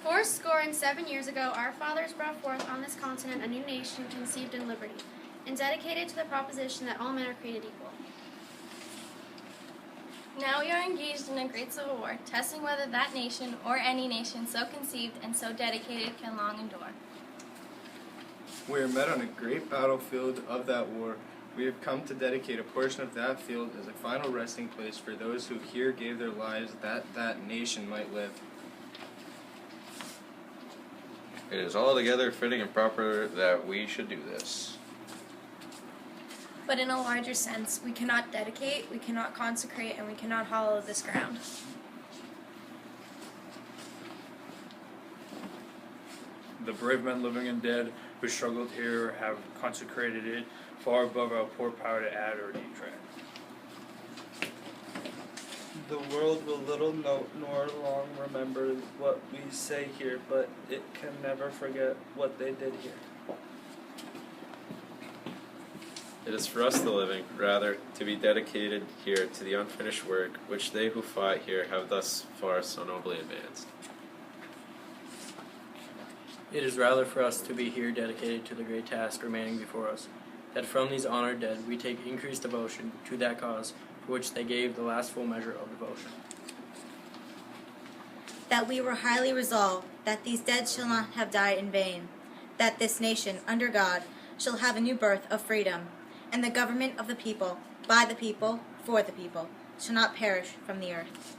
407 years ago, our fathers brought forth on this continent a new nation conceived in liberty, and dedicated to the proposition that all men are created equal. Now we are engaged in a great civil war, testing whether that nation, or any nation so conceived and so dedicated, can long endure. We are met on a great battlefield of that war. We have come to dedicate a portion of that field as a final resting place for those who here gave their lives that nation might live. It is altogether fitting and proper that we should do this. But in a larger sense, we cannot dedicate, we cannot consecrate, and we cannot hallow this ground. The brave men living and dead who struggled here have consecrated it far above our poor power to add or detract. The world will little note nor long remember what we say here, but it can never forget what they did here. It is for us the living, rather, to be dedicated here to the unfinished work which they who fought here have thus far so nobly advanced. It is rather for us to be here dedicated to the great task remaining before us, that from these honored dead we take increased devotion to that cause for which they gave the last full measure of devotion. That we were highly resolved that these dead shall not have died in vain, that this nation, under God, shall have a new birth of freedom, and the government of the people, by the people, for the people, shall not perish from the earth.